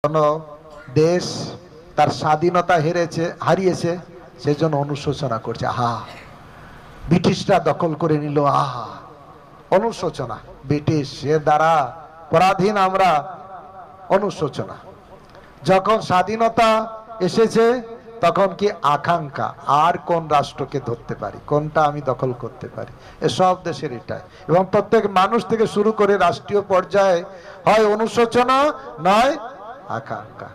কোন দেশ তার স্বাধীনতা হারিয়েছে সেজন্য অনুশোচনা করছে। আহা, ব্রিটিশরা দখল করে নিল, আহা অনুশোচনা। ব্রিটিশের দ্বারা পরাধীন আমরা, অনুশোচনা। যখন স্বাধীনতা এসেছে তখন কি আকাঙ্ক্ষা, আর কোন রাষ্ট্রকে ধরতে পারি, কোনটা আমি দখল করতে পারি, এসব দেশের এটাই। এবং প্রত্যেক মানুষ থেকে শুরু করে রাষ্ট্রীয় পর্যায়ে হয় অনুশোচনা নয় আকাঙ্ক্ষা।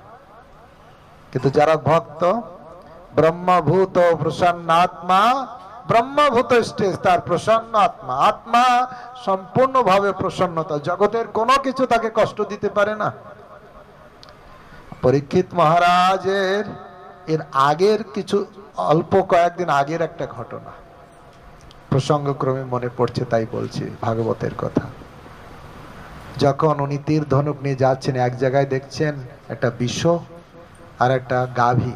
কিন্তু যারা ভক্ত, ব্রহ্মভূত প্রসন্নাত্মা, ব্রহ্মভূত স্টেজ তার প্রসন্ন আত্মা, আত্মা সম্পূর্ণভাবে প্রসন্নতা, জগতের কোনো কিছু তাকে কষ্ট দিতে পারে না। পরীক্ষিত মহারাজের এর আগের কিছু অল্প কয়েকদিন আগের একটা ঘটনা প্রসঙ্গক্রমে মনে পড়ছে, তাই বলছি ভাগবতের কথা। যখন উনি তীর ধনুক নিয়ে যাচ্ছেন, এক জায়গায় দেখছেন একটা বিষ আর একটা গাভী।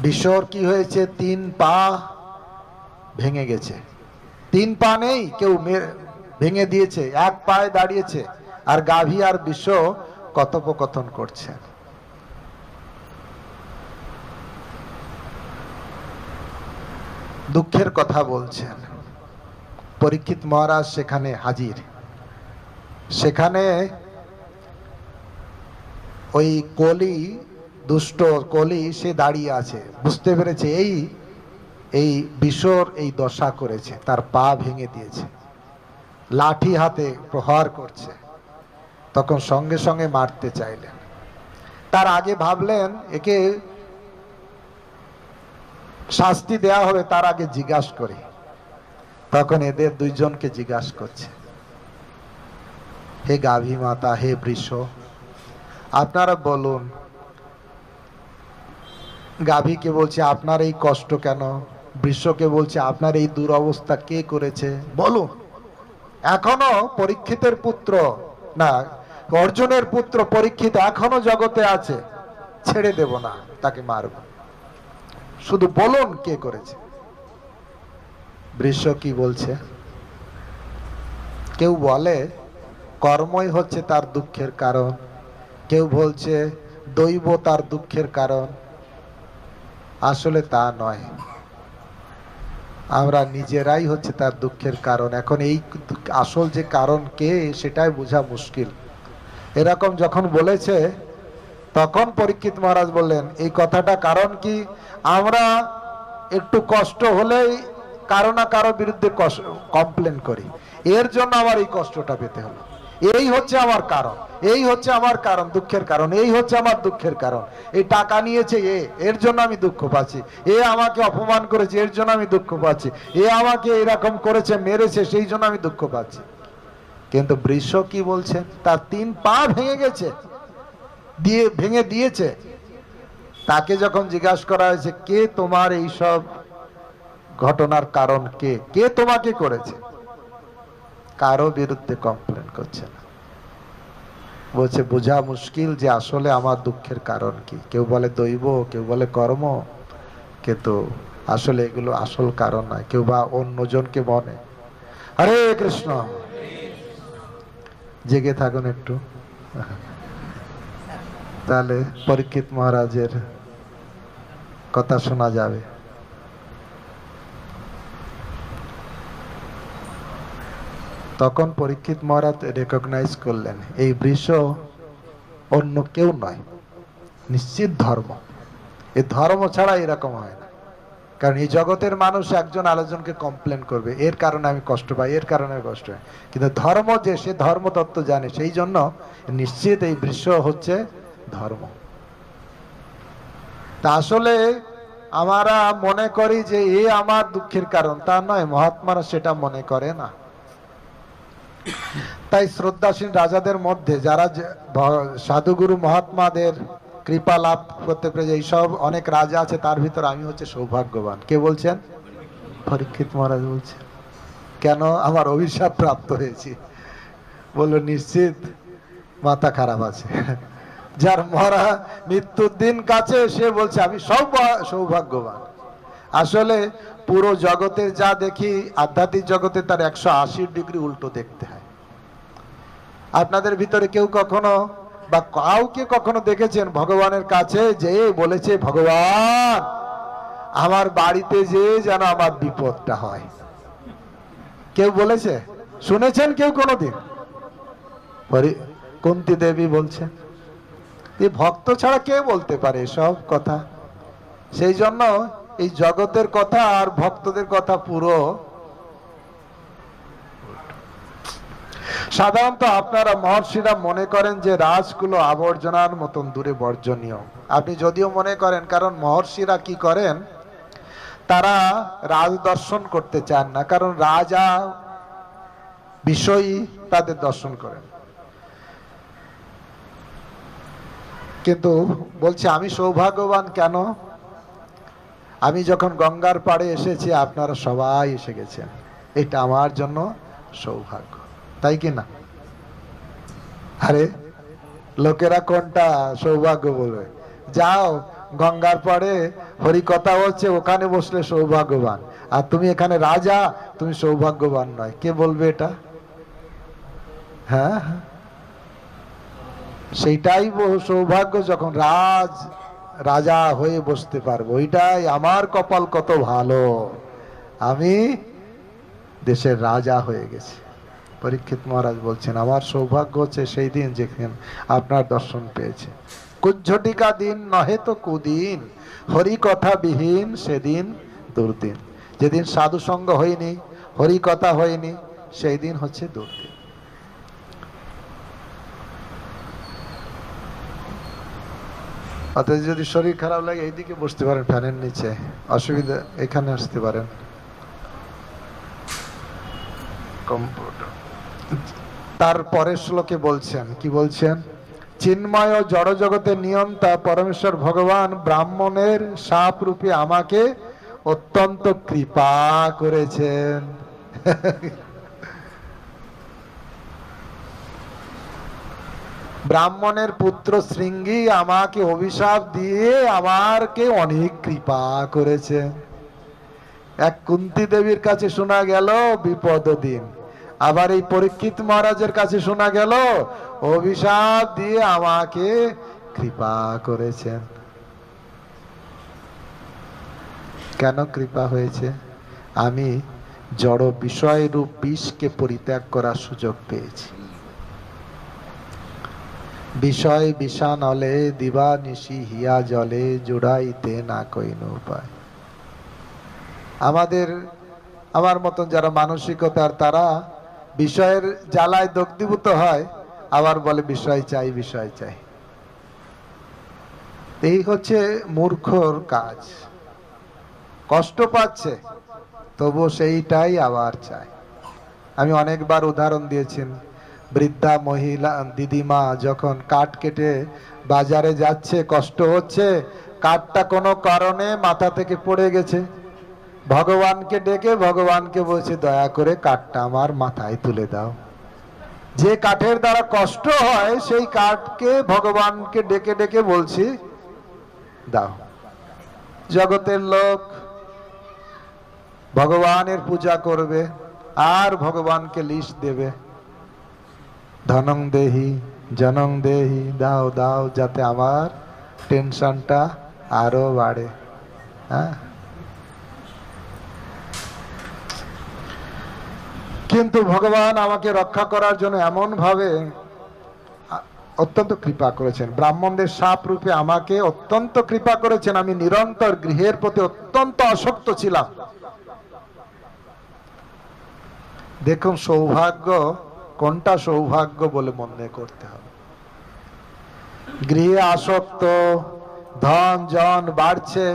বিশ্বর কি হয়েছে, 3 পা ভেঙে গেছে, 3 পা নেই, কেউ ভেঙে দিয়েছে, 1 পায়ে দাঁড়িয়েছে। আর গাভী আর বিশ্ব কথোপকথন করছে। দুঃখের কথা বলছেন। পরীক্ষিত মহারাজ সেখানে হাজির। সেখানে ওই কলি, দুষ্ট কলি, সে দাঁড়িয়ে আছে। বুঝতে পেরেছে এই বিশ্বর এই দশা করেছে, তার পা ভেঙে দিয়েছে, লাঠি হাতে প্রহার করছে। তখন সঙ্গে সঙ্গে মারতে চাইলেন। তার আগে ভাবলেন একে শাস্তি দেয়া হবে, তার আগে জিজ্ঞাসা করি। তখন এদের দুইজনকে জিজ্ঞাসা করছে, হে গাভী মাতা, হে বৃষ, আপনারা বলুন। গাভীকে বলছে আপনার এই কষ্ট কেন, বৃষকে বলছে আপনার এই দুরবস্থা কে করেছে, বলুন। এখনো পরীক্ষিতের পুত্র, না অর্জুনের পুত্র পরীক্ষিত এখনো জগতে আছে, ছেড়ে দেব না, তাকে মারব, শুধু বলুন কে করেছে। বৃষ কি বলছে, কেউ বলে কর্মই হচ্ছে তার দুঃখের কারণ, কেউ বলছে দৈব তার দুঃখের কারণ। আসলে তা নয়, আমরা নিজেরাই হচ্ছে তার দুঃখের কারণ। এখন এই আসল যে কারণ কে, সেটাই বোঝা মুশকিল। এরকম যখন বলেছে, তখন পরীক্ষিত মহারাজ বললেন, এই কথাটা কারণ কি, আমরা একটু কষ্ট হলেই কারো না কারো বিরুদ্ধে কমপ্লেন করি, এর জন্য আমার এই কষ্টটা পেতে হলো, এই হচ্ছে আমার কারণ, এই হচ্ছে আমার কারণ, দুঃখের কারণ, এই হচ্ছে আমার দুঃখের কারণ। এই টাকা নিয়েছে এর জন্য আমি দুঃখ পাচ্ছি, এ আমাকে অপমান করেছে এর জন্য আমি দুঃখ পাচ্ছি, এ আমাকে এরকম করেছে, মেরেছে, সেই জন্য আমি দুঃখ পাচ্ছি। কিন্তু বৃষ কি বলছেন, তার 3 পা ভেঙে গেছে, ভেঙে দিয়েছে। তাকে যখন জিজ্ঞাসা করা হয়েছে, কে তোমার এই সব ঘটনার কারণ, কে কে তোমাকে করেছে, কারো বিরুদ্ধে কমপ্লেন করছে না। বলছে বোঝা মুশকিল যে আসলে আমার দুঃখের কারণ কি। কেউ বলে দৈব, কেউ বলে কর্ম, কিন্তু আসলে এগুলো আসল কারণ নয়। কেউ বা অন্যজনকে মনে। হরে কৃষ্ণ, জেগে থাকুন একটু, তাহলে পরীক্ষিত মহারাজের কথা শোনা যাবে। তখন পরীক্ষিত মহারাজ রেকগনাইজ করলেন, এই বৃষ অন্য কেউ নয়, নিশ্চিত ধর্ম। এই ধর্ম ছাড়া এরকম হয় না। কারণ এই জগতের মানুষ একজন আরেকজনকে কমপ্লেন করবে, এর কারণে আমি কষ্ট পাই, এর কারণে কষ্ট হয়। কিন্তু ধর্ম যে, সে ধর্মতত্ত্ব জানে, সেই জন্য নিশ্চিত এই বৃষ হচ্ছে ধর্ম। তা আসলে আমরা মনে করি যে এ আমার দুঃখের কারণ, তা নয়। মহাত্মারা সেটা মনে করে না। তাই শ্রদ্ধাশীল রাজাদের মধ্যে যারা সাধুগুরু মহাত্মাদের কৃপা লাভ করতে পেরেছে, এইসব অনেক রাজা আছে, তার ভিতর আমি হচ্ছে সৌভাগ্যবান। কে বলছেন? পরীক্ষিত মহারাজ বলছেন। কেন? আমার অভিশাপ প্রাপ্ত হয়েছি। বলল নিশ্চিত মাথা খারাপ আছে। যার মরা মৃত্যুর দিন কাছে, সে বলছে আমি সৌভাগ্যবান। আসলে পুরো জগতে যা দেখি, আধ্যাত্মিক জগতে তার 180 ডিগ্রি উল্টো দেখতে হয়। আপনাদের ভিতরে কেউ কখনো বা কাউকে কখনো দেখেছেন ভগবানের কাছে যে বলেছে ভগবান আমার বাড়িতে যে যেন আমার বিপদটা হয়? কেউ বলেছে? শুনেছেন কেউ কোনোদিন? কুন্তী দেবী বলছেন। এই ভক্ত ছাড়া কে বলতে পারে সব কথা? সেই জন্য এই জগতের কথা আর ভক্তদের কথা পুরো। সাধারণত আপনারা মহর্ষিরা মনে করেন যে রাজগুলো আবর্জনার মতন দূরে বর্জনীয়। আপনি যদিও মনে করেন, কারণ মহর্ষিরা কি করেন, তারা রাজ দর্শন করতে চান না, কারণ রাজা বিষয়ী তাদের দর্শন করেন। কিন্তু বলছে আমি সৌভাগ্যবান কেন? আমি যখন গঙ্গার পাড়ে এসেছি আপনারা সবাই এসে গেছেন, এটা আমার জন্য সৌভাগ্য, তাই কি না? আরে লোকেরা কোনটা সৌভাগ্য বলবে? যাও গঙ্গার পাড়ে হরি কথা হচ্ছে, ওখানে বসলে সৌভাগ্যবান, আর তুমি এখানে রাজা, তুমি সৌভাগ্যবান নয়। কে বলবে এটা? হ্যাঁ, সেইটাই সৌভাগ্য, যখন রাজা হয়ে বসতে পারবো। ওইটাই আমার কপাল কত ভালো, আমি দেশের রাজা হয়ে গেছি। পরীক্ষিত মহারাজ বলছেন আমার সৌভাগ্য হচ্ছে সেই দিন যেদিন আপনার দর্শন পেয়েছে। কুজ্ঝটিকা দিন নহে তো কুদিন, হরি কথা বিহীন সেদিন দুর্দিন। যেদিন সাধু সঙ্গ হয়নি, হরি কথা হয়নি, সেই দিন হচ্ছে দুর্দিন। অর্থাৎ যদি শরীর খারাপ লাগে এইদিকে বসতে পারেন, ফ্যানের নিচে, অসুবিধা এখানে আসতে পারেন। তারপরের শ্লোকে বলছেন, কি বলছেন? চিন্ময় জড় জগতের নিয়ন্তা পরমেশ্বর ভগবান ব্রাহ্মণের সাপ রূপে আমাকে অত্যন্ত কৃপা করেছেন। ব্রাহ্মণের পুত্র শৃঙ্গী আমাকে অভিশাপ দিয়ে আমাকে অনেক কৃপা করেছে। এক কুন্তী দেবীর কাছে শোনা গেল বিপদ দিন, আবার এই পরীক্ষিত মহারাজের কাছে শোনা গেল অভিশাপ দিয়ে আমাকে কৃপা করেছেন। কেন কৃপা হয়েছে? আমি জড় বিষয় রূপ বিষকে পরিত্যাগ করার সুযোগ পেয়েছি। বিষয় বিষান হলে দিবা নিশি হিয়া জলে জুড়াইতে না কইনো উপায়। আমার মতন যারা মানসিকতার, তারা বিষয়ের জ্বালায় দগ্ধীভূত হয়, আবার বলে বিষয় চাই, বিষয় চাই। এই হচ্ছে মূর্খর কাজ। কষ্ট পাচ্ছে তবু সেইটাই আবার চাই। আমি অনেকবার উদাহরণ দিয়েছি, বৃদ্ধা মহিলা দিদিমা যখন কাঠ কেটে বাজারে যাচ্ছে, কষ্ট হচ্ছে, কাঠটা কোনো কারণে মাথা থেকে পড়ে গেছে, ভগবানকে ডেকে ভগবানকে বলছে দয়া করে কাঠটা আমার মাথায় তুলে দাও। যে কাঠের দ্বারা কষ্ট হয় সেই কাঠকে ভগবানকে ডেকে ডেকে বলছি দাও। জগতের লোক ভগবানের পূজা করবে আর ভগবানকে লিস্ট দেবে, ধনং দেহি জনং দেহি, দাও দাও, যাতে আমার টেনশনটা আরো বাড়ে। হ্যাঁ, কিন্তু ভগবান আমাকে রক্ষা করার জন্য এমন ভাবে অত্যন্ত কৃপা করেছেন। ব্রাহ্মণদের সাপ রূপে আমাকে অত্যন্ত কৃপা করেছেন। আমি নিরন্তর গৃহের প্রতি অত্যন্ত আসক্ত ছিলাম। দেখুন সৌভাগ্য কোনটা সৌভাগ্য বলে মনে করতে হবে। গৃহে আসক্ত, ধন জন বাড়ছে,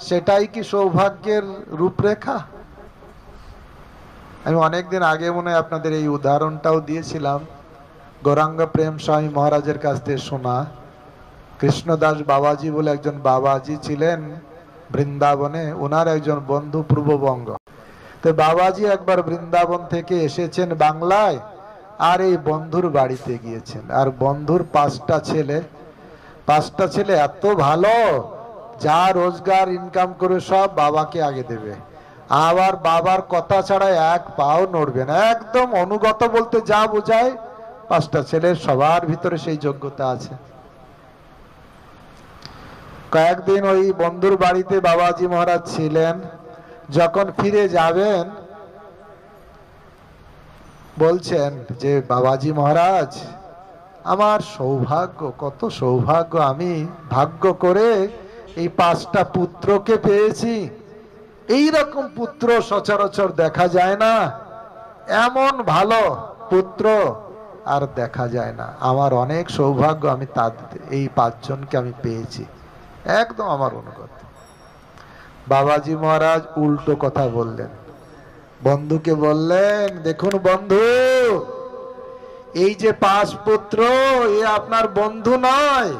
সেটাই কি সৌভাগ্যের রূপরেখা? আমি অনেকদিন আগে মনে হয় আপনাদের এই উদাহরণটাও দিয়েছিলাম। গৌরাঙ্গ প্রেম স্বামী মহারাজের কাছ থেকে শোনা। কৃষ্ণদাস বাবাজি বলে একজন বাবাজি ছিলেন বৃন্দাবনে, ওনার একজন বন্ধু পূর্ববঙ্গ। তো বাবাজি একবার বৃন্দাবন থেকে এসেছেন বাংলায়, আর এই বন্ধুর বাড়িতে গিয়েছেন। আর বন্ধুর পাঁচটা ছেলে এত ভালো, যা রোজগার ইনকাম করে সব বাবাকে আগে দেবে, আবার বাবার কথা ছাড়া এক পাও নড়বে না। একদম অনুগত বলতে যা বোঝায় 5টা ছেলের সবার ভিতরে সেই যোগ্যতা আছে। কয়েকদিন ওই বন্ধুর বাড়িতে বাবাজি মহারাজ ছিলেন। যখন ফিরে যাবেন বলছেন যে বাবাজি মহারাজ, আমার সৌভাগ্য, কত সৌভাগ্য, আমি ভাগ্য করে এই 5টা পুত্রকে পেয়েছি। এই রকম পুত্র সচরাচর দেখা যায় না, এমন ভালো পুত্র আর দেখা যায় না। আমার অনেক সৌভাগ্য, আমি এই 5 জনকে আমি পেয়েছি, একদম আমার অনুগত। বাবাজি মহারাজ উল্টো কথা বললেন, বন্ধুকে বললেন, দেখুন বন্ধু, এই যে 5 পুত্র, এ আপনার বন্ধু নয়,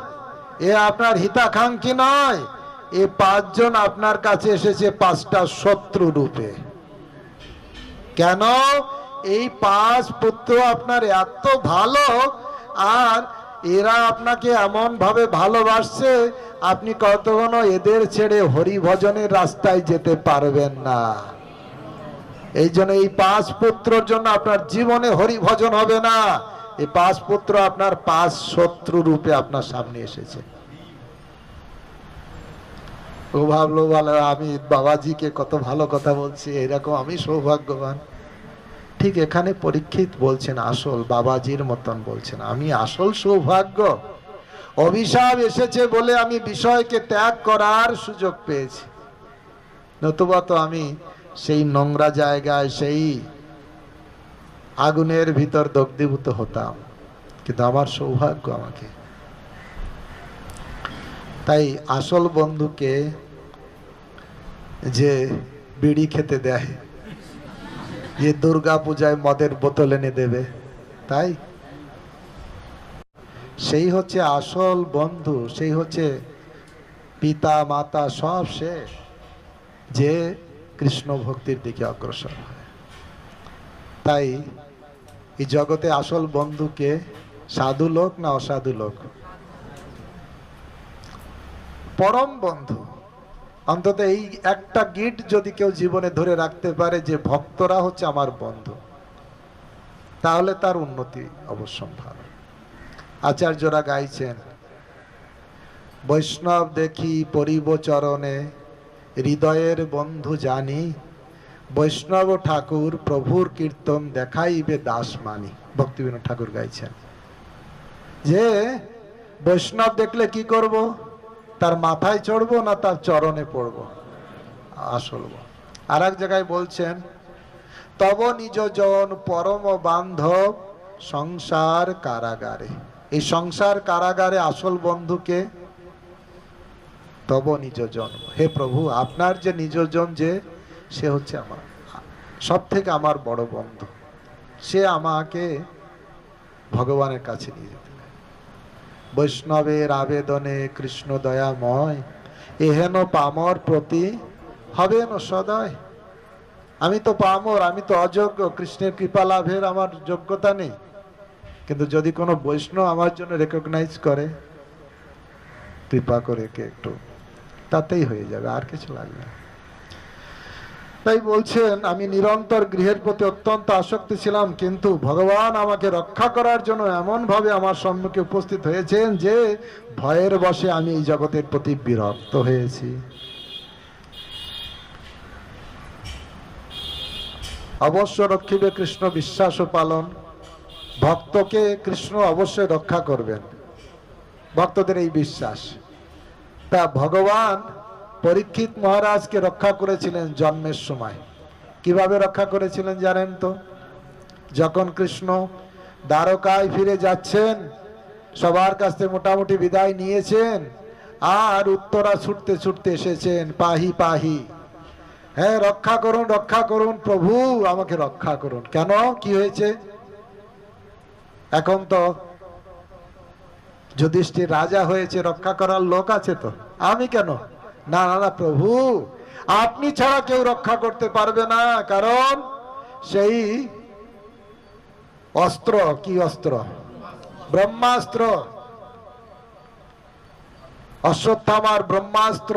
এ আপনার হিতাকাঙ্ক্ষী নয়, এ 5 জন আপনার কাছে এসেছে 5টা শত্রু রূপে। কেন? এই 5 পুত্র আপনার এত ভালো, আর এরা আপনাকে এমন ভাবে ভালোবাসছে, আপনি কতক্ষণ এদের ছেড়ে হরি ভজনের রাস্তায় যেতে পারবেন না। এই জন্য এই 5 পুত্রর জন্য আপনার জীবনে হরি ভজন হবে না। এই 5 পুত্র আপনার 5 শত্রু রূপে আপনার সামনে এসেছে। ও ভাবলো, বলে আমি বাবাজিকে কত ভালো কথা বলছি, এরকম আমি সৌভাগ্যবান। ঠিক এখানে পরীক্ষিত বলছেন, আসল বাবাজির মতন বলছেন, আমি আসল সৌভাগ্য। অভিশাপ এসেছে বলে আমি বিষয়কে ত্যাগ করার সুযোগ পেয়েছি, নতুবা তো আমি সেই নোংরা জায়গায়, সেই আগুনের ভিতর দগ্ধীভূত হতাম। কিন্তু আমার সৌভাগ্য আমাকে। তাই আসল বন্ধুকে যে বিড়ি খেতে দেয়, যে দুর্গা পূজায় মদের বোতল এনে দেবে, তাই সেই হচ্ছে আসল বন্ধু, সেই হচ্ছে পিতা মাতা সব সে, যে কৃষ্ণ ভক্তির দিকে অগ্রসর হয়। তাই এই জগতে আসল বন্ধুকে সাধু লোক না অসাধু লোক? পরম বন্ধু। অন্তত এই একটা গিট যদি কেউ জীবনে ধরে রাখতে পারে যে ভক্তরা হচ্ছে আমার বন্ধু, তাহলে তার উন্নতি অবশ্যম্ভাবী। আচার্যরা গাইছেন, বৈষ্ণব দেখি পরিব চরণে, হৃদয়ের বন্ধু জানি, বৈষ্ণব ঠাকুর প্রভুর কীর্তন দেখাইবে দাস মানি। ভক্তিবিনোদ ঠাকুর গাইছেন যে বৈষ্ণব দেখলে কি করব? তার মাথায় চড়বো না তার চরণে পড়বো? আসল। আর এক জায়গায় বলছেন, তব নিজ জন পরম বান্ধব সংসার কারাগারে। এই সংসার কারাগারে আসল বন্ধুকে তব নিজ জন, হে প্রভু আপনার যে নিজজন, যে সে হচ্ছে আমার সব থেকে আমার বড় বন্ধু, সে আমাকে ভগবানের কাছে নিয়ে যেতে। বৈষ্ণবের আবেদনে কৃষ্ণ দয়াময়, এহেন পামর প্রতি হবেন সদয়। আমি তো পামর, আমি তো অযোগ্য, কৃষ্ণের কৃপা লাভের আমার যোগ্যতা নেই, কিন্তু যদি কোনো বৈষ্ণব আমার জন্য রেকগনাইজ করে, কৃপা করে কে একটু, তাতেই হয়ে যাবে, আর কিছু লাগবে না। তাই বলছেন, আমি নিরন্তর গৃহের প্রতি অত্যন্ত আসক্তি ছিলাম, কিন্তু ভগবান আমাকে রক্ষা করার জন্য এমন ভাবে আমার সম্মুখে উপস্থিত হয়েছেন যে ভয়ের বশে আমি এই জগতের প্রতি বিরক্ত হয়েছি। অবশ্য রক্ষিবে কৃষ্ণ বিশ্বাস ও পালন। ভক্তকে কৃষ্ণ অবশ্যই রক্ষা করবেন, ভক্তদের এই বিশ্বাস। তা ভগবান পরীক্ষিত মহারাজকে রক্ষা করেছিলেন জন্মের সময়। কিভাবে রক্ষা করেছিলেন জানেন তো? যখন কৃষ্ণ দ্বারকায় ফিরে যাচ্ছেন, সবার কাছ থেকে মোটামুটি বিদায় নিয়েছেন, আর উত্তরা ছুটতে ছুটতে এসেছেন, পাহি পাহি, হ্যাঁ রক্ষা করুন প্রভু, আমাকে রক্ষা করুন। কেন, কি হয়েছে? এখন তো যুধিষ্ঠির রাজা হয়েছে, রক্ষা করার লোক আছে তো, আমি কেন? না না না প্রভু, আপনি ছাড়া কেউ রক্ষা করতে পারবে না, কারণ সেই অস্ত্র, কি অস্ত্র? ব্রহ্মাস্ত্র, অশ্বত্থামার ব্রহ্মাস্ত্র,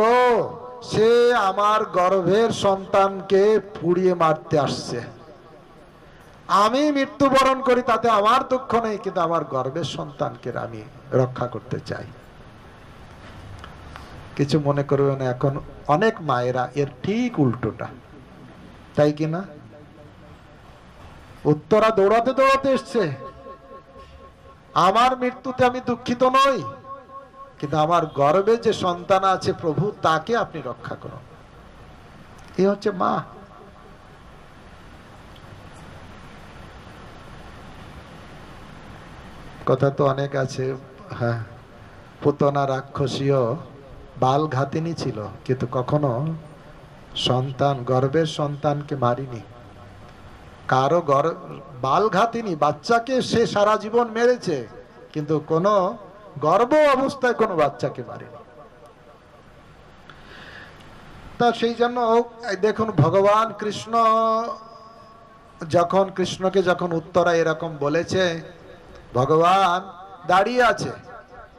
সে আমার গর্ভের সন্তানকে পুড়িয়ে মারতে আসছে। আমি মৃত্যুবরণ করি তাতে আমার দুঃখ নেই, কিন্তু আমার গর্ভের সন্তানকে আমি রক্ষা করতে চাই। কিছু মনে করবে না, এখন অনেক মায়েরা এর ঠিক উল্টোটা, তাই কিনা? উত্তরা দৌড়াতে দৌড়াতে এসছে, আমার মৃত্যুতে আমি দুঃখিত নই, কিন্তু আমার গর্ভে যে সন্তান আছে প্রভু তাকে আপনি রক্ষা করুন। এ হচ্ছে মা। কথা তো অনেক আছে। হ্যাঁ, পুতনা রাক্ষসীয় বালঘাতিনী ছিল, কিন্তু কখনো সন্তান, গর্ভের সন্তানকে মারিনি। কারো বালঘাতিনী বাচ্চাকে সে সারা জীবন মেরেছে, কিন্তু কোনো গর্ভ অবস্থায় কোনো বাচ্চাকে মারেনি। তা সেই জন্য দেখুন, ভগবান কৃষ্ণ কৃষ্ণকে যখন উত্তরা এরকম বলেছে, ভগবান দাঁড়িয়ে আছে,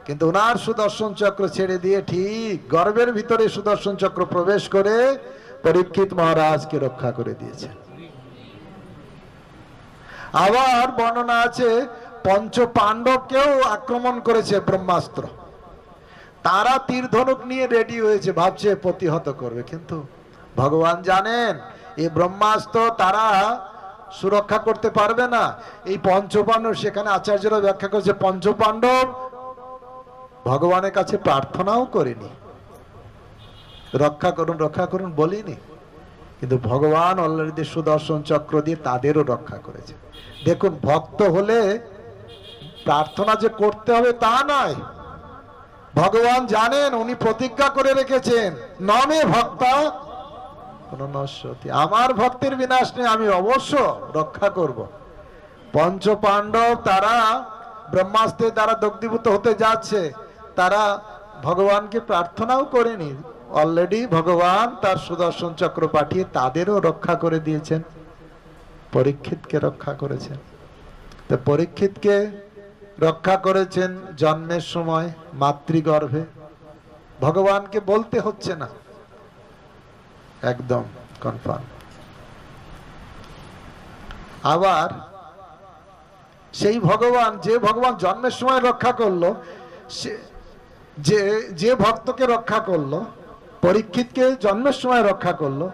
কিন্তু ওনার সুদর্শন চক্র ছেড়ে দিয়ে ঠিক গর্ভের ভিতরে সুদর্শন চক্র প্রবেশ করে পরীক্ষিত মহারাজকে রক্ষা করে দিয়েছে। আবার বর্ণনা আছে পঞ্চ পাণ্ডবকেও আক্রমণ করেছে ব্রহ্মাস্ত্র। তারা তীর ধনুক নিয়ে রেডি হয়েছে, ভাবছে প্রতিহত করবে, কিন্তু ভগবান জানেন এই ব্রহ্মাস্ত্র তারা সুরক্ষা করতে পারবে না। এই পঞ্চপাণ্ডব, সেখানে আচার্যরা ব্যাখ্যা করেছে পঞ্চপাণ্ডব ভগবানের কাছে প্রার্থনাও করেনি, রক্ষা করুন রক্ষা করুন বলিনি, কিন্তু ভগবান অলরেডি সুদর্শন চক্র দিয়ে তাদেরও রক্ষা করেছে। দেখুন, ভক্ত হলে প্রার্থনা যে করতে হবে তা নয়, ভগবান জানেন, উনি প্রতিজ্ঞা করে রেখেছেন, নমে ভক্তা পুনঃনশ্যতি, আমার ভক্তের বিনাশ নেই, আমি অবশ্য রক্ষা করব। পঞ্চ পাণ্ডব তারা ব্রহ্মাস্ত্রের দ্বারা দগ্ধীভূত হতে যাচ্ছে, তারা ভগবানকে প্রার্থনাও করেনি, অলরেডি ভগবান তার সুদর্শন চক্র পাঠিয়ে তাদেরও রক্ষা করে দিয়েছেন, পরীক্ষিতকে রক্ষা করেছেন। তো পরীক্ষিতকে রক্ষা করেছেন জন্মের সময় মাতৃগর্ভে, ভগবানকে বলতে হচ্ছে না, একদম কনফার্ম। আবার সেই ভগবান, যে ভগবান জন্মের সময় রক্ষা করলো, যে ভক্তকে রক্ষা করলো, পরীক্ষিতকে জন্মের সময় রক্ষা করলো,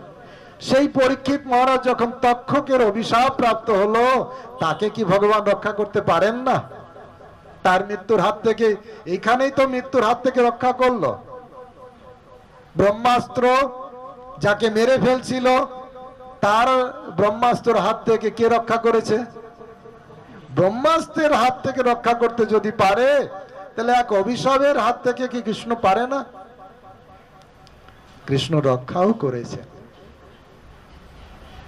সেই পরীক্ষিত মহারাজ যখন তক্ষকের অভিশাপ প্রাপ্ত হলো, তাকে কি ভগবান রক্ষা করতে পারেন না? তার মৃত্যুর হাত থেকে, এখানেই তো মৃত্যুর হাত থেকে রক্ষা করলো। ব্রহ্মাস্ত্র যাকে মেরে ফেলছিল, তার ব্রহ্মাস্ত্রের হাত থেকে কে রক্ষা করেছে? ব্রহ্মাস্ত্রের হাত থেকে রক্ষা করতে যদি পারে, তাহলে এক অভিশাপের হাত থেকে কি কৃষ্ণ পারে না? কৃষ্ণ রক্ষাও করেছে,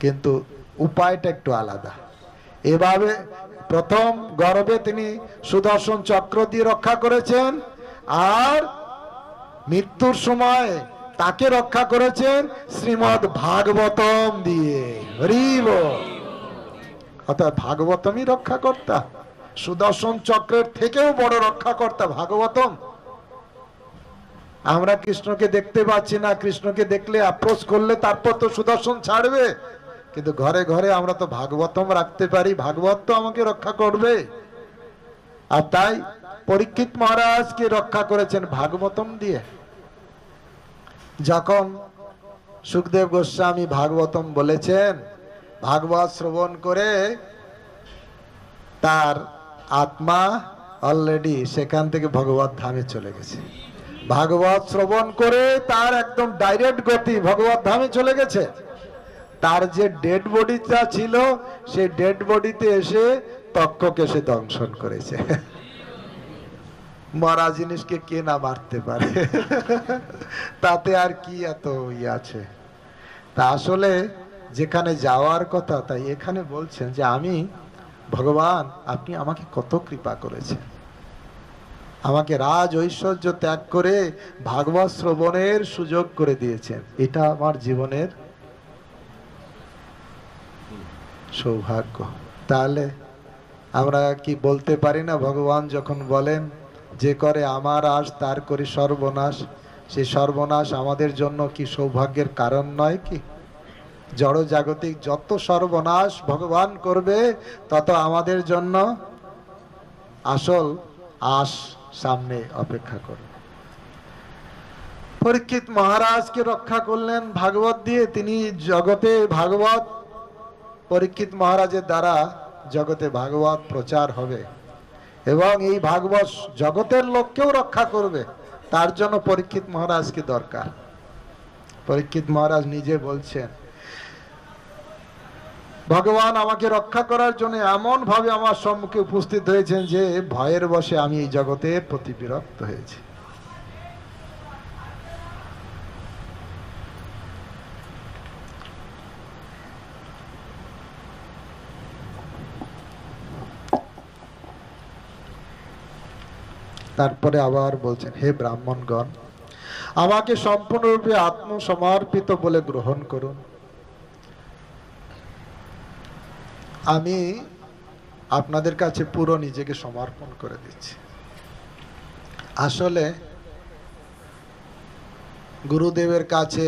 কিন্তু উপায়টা একটু আলাদা। এভাবে প্রথম গর্ভে তিনি সুদর্শন চক্র দিয়ে রক্ষা করেছেন, আর মৃত্যুর সময় তাকে রক্ষা করেছেন শ্রীমদ ভাগবতম দিয়ে। হরি বল। অর্থাৎ ভাগবতমই রক্ষাকর্তা, সুদর্শন চক্রের থেকেও বড় রক্ষাকর্তা ভাগবতম। আমরা কৃষ্ণকে দেখতে পাচ্ছি না, কৃষ্ণকে দেখলে অ্যাপ্রোচ করলে তারপর তো সুদর্শন ছাড়বে, কিন্তু ঘরে ঘরে আমরা তো ভাগবতম রাখতে পারি, ভাগবত তো আমাকে রক্ষা করবে। আর তাই পরীক্ষিত মহারাজকে রক্ষা করেছেন ভাগবতম দিয়ে। যখন সুখদেব গোস্বামী ভাগবতম বলেছেন, ভাগবত শ্রবণ করে তার আত্মা অলরেডি সেখান থেকে ভগবত ধামে চলে গেছে। ভাগবত শ্রবণ করে তার একদম ডাইরেক্ট গতি ভগবত ধামে চলে গেছে। তার যে ডেড বডিটা ছিল, সেই ডেড বডিতে এসে তক্ষকে সে দংশন করেছে। মরা জিনিসকে কে না মারতে পারে, তাতে আর কি এত ইয়ে আছে? তা আসলে যেখানে যাওয়ার কথা, তাই এখানে বলছেন যে আমি ভগবান, আপনি আমাকে কত কৃপা করেছেন, আমাকে রাজ ঐশ্বর্য ত্যাগ করে ভাগবত শ্রবণের সুযোগ করে দিয়েছেন, এটা আমার জীবনের সৌভাগ্য। তাহলে আমরা কি বলতে পারি না, ভগবান যখন বলেন যে করে আমার আশ তার করি সর্বনাশ, সেই সর্বনাশ আমাদের জন্য কি সৌভাগ্যের কারণ নয় কি? জড় জাগতিক যত সর্বনাশ ভগবান করবে তত আমাদের জন্য আসল আশ সামনে অপেক্ষা করবে। পরীক্ষিত মহারাজকে রক্ষা করলেন ভাগবত দিয়ে। তিনি জগতে ভাগবত, পরীক্ষিত মহারাজের দ্বারা জগতে ভাগবত প্রচার হবে এবং এই ভাগবত জগতের লোককেও রক্ষা করবে। তার জন্য পরীক্ষিত মহারাজকে দরকার। পরীক্ষিত মহারাজ নিজে বলছেন, ভগবান আমাকে রক্ষা করার জন্য এমন ভাবে আমার সম্মুখে উপস্থিত হয়েছেন যে ভয়ের বশে আমি এই জগতের প্রতি বিরক্ত হয়েছি। তারপরে আবার বলছেন, হে ব্রাহ্মণগণ, আমাকে সম্পূর্ণরূপে আত্মসমর্পিত বলে গ্রহণ করুন। আমি আপনাদের কাছে পুরো নিজেকে সমর্পণ করে দিচ্ছি। আসলে গুরুদেবের কাছে,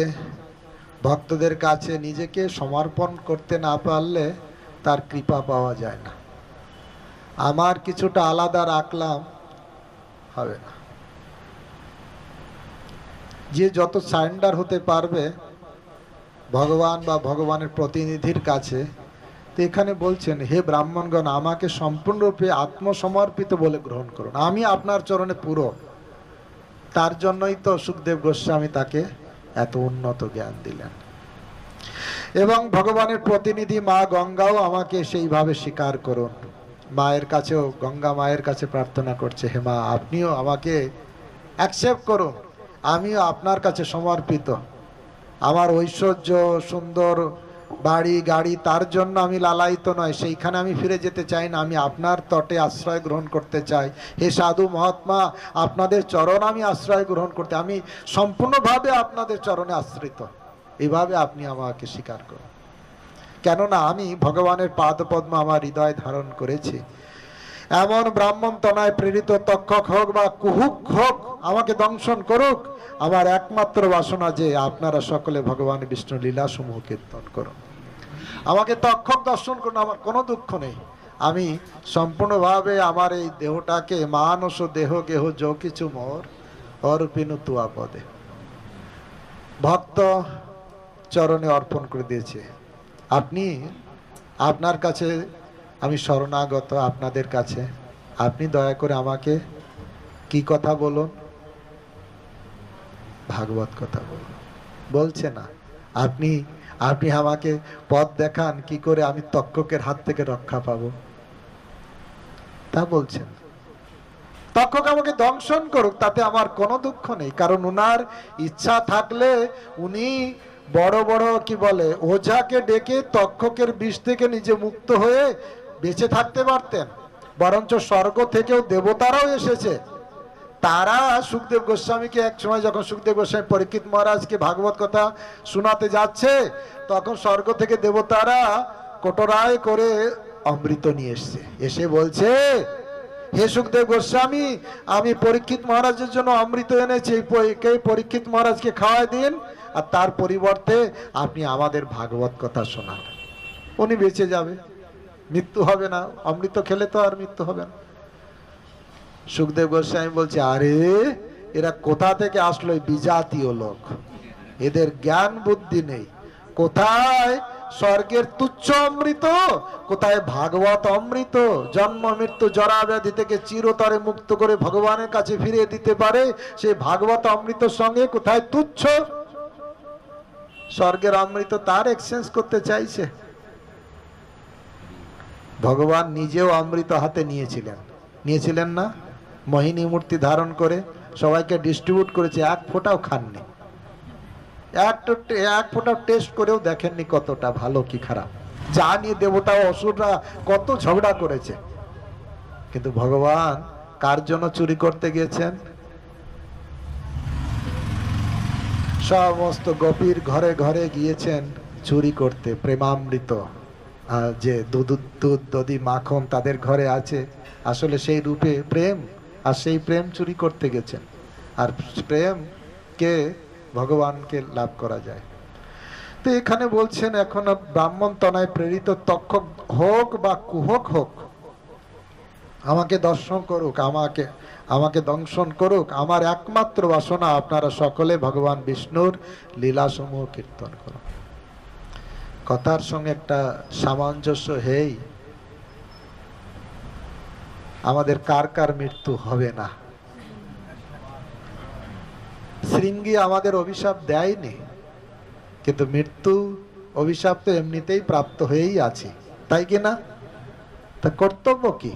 ভক্তদের কাছে নিজেকে সমর্পণ করতে না পারলে তার কৃপা পাওয়া যায় না। আমার কিছুটা আলাদা রাখলাম হবে না। যে যত সারেন্ডার হতে পারবে ভগবান বা ভগবানের প্রতিনিধির কাছে, তো এখানে বলছেন, হে ব্রাহ্মণগণ, আমাকে সম্পূর্ণরূপে আত্মসমর্পিত বলে গ্রহণ করুন। আমি আপনার চরণে পুরো। তার জন্যই তো সুখদেব গোস্বামী তাকে এত উন্নত জ্ঞান দিলেন। এবং ভগবানের প্রতিনিধি মা গঙ্গাও আমাকে সেইভাবে স্বীকার করুন। মায়ের কাছেও, গঙ্গা মায়ের কাছে প্রার্থনা করছে, হে মা, আপনিও আমাকে অ্যাকসেপ্ট করুন, আমিও আপনার কাছে সমর্পিত। আমার ঐশ্বর্য, সুন্দর বাড়ি গাড়ি, তার জন্য আমি লালায়িত নয়, সেইখানে আমি ফিরে যেতে চাই না। আমি আপনার তটে আশ্রয় গ্রহণ করতে চাই। হে সাধু মহাত্মা, আপনাদের চরণ আমি আশ্রয় গ্রহণ করতে, আমি সম্পূর্ণভাবে আপনাদের চরণে আশ্রিত। এইভাবে আপনি আমাকে স্বীকার করুন। কেননা আমি ভগবানের পাদপদ্ম আমার হৃদয় ধারণ করেছি। এমন ব্রাহ্মণ তনায় প্রেরিত তক্ষক হোক বা কুহুক হোক, আমাকে দংশন করুক, আমার একমাত্র বাসনা যে আপনারা সকলে ভগবান বিষ্ণু লীলা সমূহ কীর্তন করুন। আমাকে তক্ষক দর্শন করুন, আমার কোনো দুঃখ নেই। আমি সম্পূর্ণভাবে আমার এই দেহটাকে মানস দেহ গেহ যো কিছু মোর অর্পিনু তুয়া পদে ভক্ত চরণে অর্পণ করে দিয়েছে। আপনি, আপনার কাছে আমি শরণাগত, আপনাদের কাছে। আপনি দয়া করে আমাকে কি কথা বলুন? ভাগবত কথা বলুন। বলছে না, আপনি আপনি আমাকে পথ দেখান কি করে আমি তক্ষকের হাত থেকে রক্ষা পাবো, তা বলছেন। তক্ষক আমাকে দংশন করুক, তাতে আমার কোনো দুঃখ নেই। কারণ উনার ইচ্ছা থাকলে উনি বড় বড় কি বলে ওঝাকে ডেকে তক্ষকের বিষ থেকে নিজে মুক্ত হয়ে বেঁচে থাকতে পারতেন। বরঞ্চ স্বর্গ থেকেও দেবতারাও এসেছে। তারা সুখদেব গোস্বামীকে এক সময়, যখন সুখদেব গোস্বামী পরীক্ষিত মহারাজকে ভাগবত কথা শোনাতে যাচ্ছে, তখন স্বর্গ থেকে দেবতারা কোটরায় করে অমৃত নিয়ে এসছে। এসে বলছে, হে সুখদেব গোস্বামী, আমি পরীক্ষিত মহারাজের জন্য অমৃত এনেছি, পরীক্ষিত মহারাজকে খাওয়াই দিন, আর তার পরিবর্তে আপনি আমাদের ভাগবত কথা শোনান। উনি বেঁচে যাবে, মৃত্যু হবে না। অমৃত খেলে তো আর মৃত্যু হবে না। সুখদেব গোস্বামী বলছে, আরে এরা কোথা থেকে আসলো? বিজাতীয় লোক, এদের জ্ঞান বুদ্ধি নেই। কোথায় স্বর্গের তুচ্ছ অমৃত, কোথায় ভাগবত অমৃত, জন্ম মৃত্যু জরা ব্যাধি থেকে চিরতরে মুক্ত করে ভগবানের কাছে ফিরিয়ে দিতে পারে সেই ভাগবত অমৃতের সঙ্গে কোথায় তুচ্ছ স্বর্গের অমৃত, তার এক্সচেঞ্জ করতে চাইছে। ভগবান নিজেও অমৃত হাতে নিয়েছিলেন না? মোহিনী মূর্তি ধারণ করে সবাইকে ডিস্ট্রিবিউট করেছে, এক ফোঁটাও খাননি। এক ফোঁটা টেস্ট করেও দেখেননি কতটা ভালো কি খারাপ। যা নিয়ে দেবতা ও অসুররা কত ঝগড়া করেছে, কিন্তু ভগবান কার জন্য চুরি করতে গিয়েছেন? সমস্ত গোপীর ঘরে ঘরে গিয়েছেন চুরি করতে প্রেমামৃত। যে দুধ দধি মাখন তাদের ঘরে আছে, আসলে সেই রূপে প্রেম, আর সেই প্রেম চুরি করতে গেছেন। আর প্রেমকে ভগবানকে লাভ করা যায়। তো এখানে বলছেন এখন ব্রাহ্মণ তনায় প্রেরিত তক্ষক হোক বা কুহক হোক, আমাকে দর্শন করুক, আমাকে আমাকে দংশন করুক, আমার একমাত্র বাসনা আপনারা সকলে ভগবান বিষ্ণুর লীলাসমূহ কীর্তন করুন। কথার সঙ্গে একটা সামঞ্জস্য, হেই আমাদের কার কার মৃত্যু হবে না? শৃঙ্গী আমাদের অভিশাপ দেয়নি, কিন্তু মৃত্যু অভিশাপ তো এমনিতেই প্রাপ্ত হয়েই আছে, তাই কি না? তা কর্তব্য কি?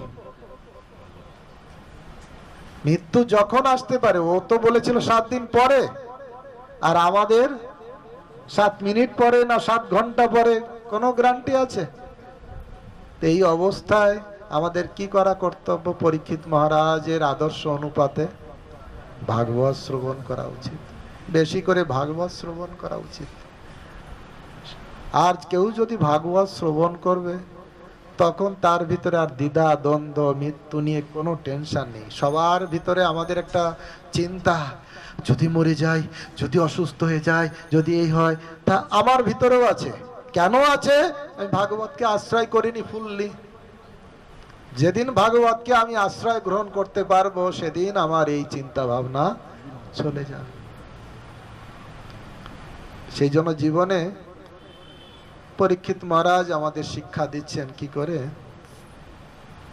মৃত্যু যখন আসতে পারে, ও তো বলেছিল 7 দিন পরে, আর আমাদের 7 মিনিট পরে না 7 ঘন্টা পরে, কোনো গ্যারান্টি আছে? এই অবস্থায় আমাদের কি করা কর্তব্য? পরীক্ষিত মহারাজের আদর্শ অনুপাতে ভাগবত শ্রবণ করা উচিত, বেশি করে ভাগবত শ্রবণ করা উচিত। আর কেউ যদি ভাগবত শ্রবণ করবে, তখন তার ভিতরে আর দ্বিধা দ্বন্দ্ব মৃত্যু নিয়ে কোনো টেনশন নেই। সবার ভিতরে আমাদের একটা চিন্তা, যদি মরে যাই, যদি অসুস্থ হয়ে যায়, যদি এই হয়, তা আমার ভিতরেও আছে। কেন আছে? আমি ভাগবতকে আশ্রয় করিনি ফুললি। যেদিন ভাগবতকে আমি আশ্রয় গ্রহণ করতে পারবো, সেদিন আমার এই চিন্তা ভাবনা চলে যাবে। সেই জন্য জীবনে পরীক্ষিত মহারাজ আমাদের শিক্ষা দিচ্ছেন কি করে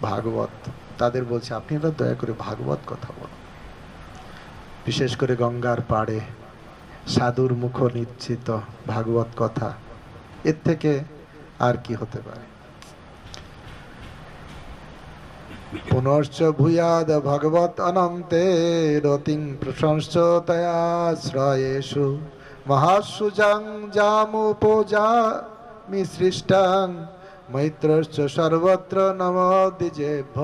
ভাগবত। তাদের বলছে আপনারা দয়া করে ভাগবত কথা বলুন, বিশেষ করে গঙ্গার পাড়ে সাধুর মুখ নিশ্চিত ভাগবত কথা, এর থেকে আর কি হতে পারে? পুনশ্চ ভূয়াদ ভগবত অনন্তে রতিং প্রশংসতয়াশ্রয়েষু মহাসুজাং জামুপোজামি সৃষ্টাং মৈত্রশ্চ সর্বত্র নমোদ্বিজেভ্য।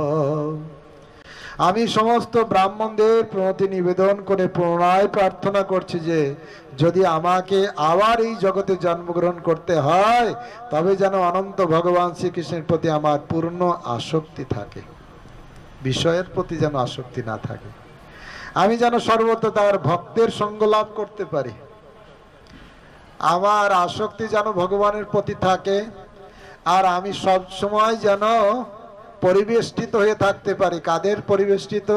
আমি সমস্ত ব্রাহ্মণদের প্রণতি নিবেদন করে পুনরায় প্রার্থনা করছি যে যদি আমাকে আবার এই জগতে জন্মগ্রহণ করতে হয়, তবে যেন অনন্ত ভগবান শ্রীকৃষ্ণের প্রতি আমার পূর্ণ আসক্তি থাকে, বিষয়ের প্রতি যেন আসক্তি না থাকে। আমি যেন সর্বত্র তার ভক্তের সঙ্গ লাভ করতে পারি। আমার আসক্তি যেন ভগবানের প্রতি থাকে, আর আমি সব সময় যেন পরিবেষ্টিত হয়ে থাকতে পারি। কাদের পরিবেষ্টিত?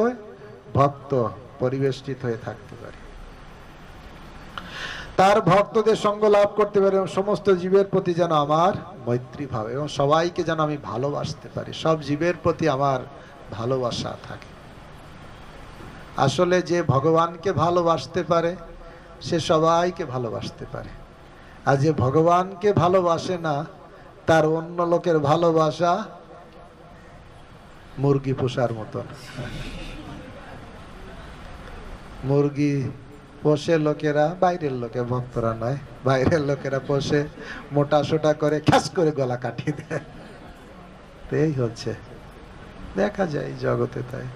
ভক্ত পরিবেষ্টিত হয়ে থাকতে পারি, তার ভক্তদের সঙ্গ লাভ করতে পারি, এবং সমস্ত জীবের প্রতি যেন আমার মৈত্রী ভাব, এবং সবাইকে যেন আমি ভালোবাসতে পারি, সব জীবের প্রতি আমার ভালোবাসা থাকে। আসলে যে ভগবানকে ভালোবাসতে পারে, সে সবাইকে ভালোবাসতে পারে। আর যে ভগবানকে ভালোবাসে না, তার অন্য লোকের ভালোবাসা মুরগি পোষার মতন। মুরগি পোষে লোকেরা, বাইরের লোকে, ভক্তরা নয়, বাইরের লোকেরা পোষে, মোটা সোটা করে খ্যাস করে গলা কাটিয়ে দেয়। এই হচ্ছে দেখা যায় জগতে। তাই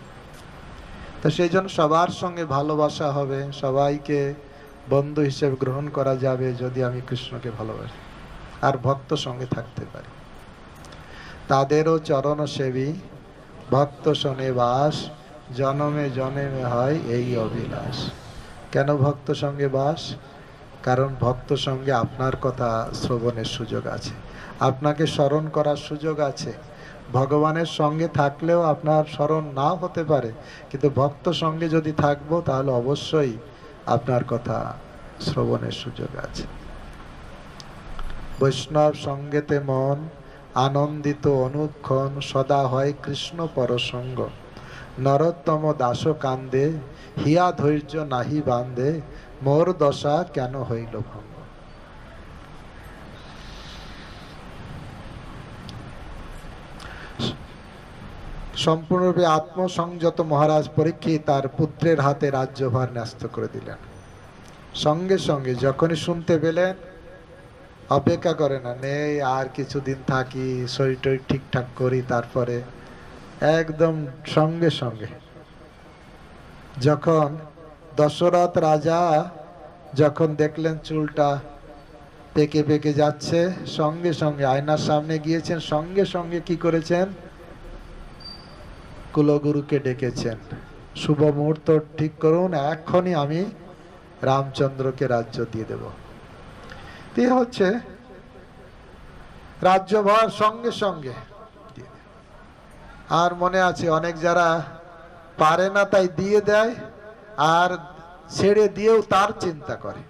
তো সেই জন্য সবার সঙ্গে ভালোবাসা হবে, সবাইকে বন্ধু হিসেবে গ্রহণ করা যাবে যদি আমি কৃষ্ণকে ভালোবাসি আর ভক্ত সঙ্গে থাকতে পারি। তাদেরও চরণ সেবী ভক্ত শোনে বাস, জনমে জনমে হয় এই অভিলাষ। কেন ভক্ত সঙ্গে বাস? কারণ ভক্ত সঙ্গে আপনার কথা শ্রবণের সুযোগ আছে, আপনাকে স্মরণ করার সুযোগ আছে। ভগবানের সঙ্গে থাকলেও আপনার স্মরণ নাও হতে পারে, কিন্তু ভক্ত সঙ্গে যদি থাকবো, তাহলে অবশ্যই আপনার কথা শ্রবণের সুযোগ আছে। বৈষ্ণব সঙ্গেতে মন আনন্দিত অনুক্ষণ, সদা হয় কৃষ্ণ পরসঙ্গ। নরোত্তম দাস কান্দে, হিয়া ধৈর্য নাহি বান্ধে, মোর দশা কেন হইল ভঙ্গ। সম্পূর্ণরূপে আত্মসংযত মহারাজ পরীক্ষিত তার পুত্রের হাতে রাজ্যভার ন্যস্ত করে দিলেন। সঙ্গে সঙ্গে যখনই শুনতে পেলেন, অপেক্ষা করে না, নেই আর কিছুদিন থাকি, শরীর টরীর ঠিকঠাক করি, তারপরে একদম সঙ্গে সঙ্গে। যখন দশরথ রাজা যখন দেখলেন চুলটা পেকে পেকে যাচ্ছে, সঙ্গে সঙ্গে আয়নার সামনে গিয়েছেন, সঙ্গে সঙ্গে কি করেছেন? কুলগুরুকে ডেকেছেন, শুভ মুহূর্ত ঠিক করুন, এখনই আমি রামচন্দ্রকে রাজ্য দিয়ে দেব। তে হচ্ছে রাজ্যভার সঙ্গে সঙ্গে। আর মনে আছে অনেক যারা পারে না তাই দিয়ে দেয়, আর ছেড়ে দিয়েও তার চিন্তা করে।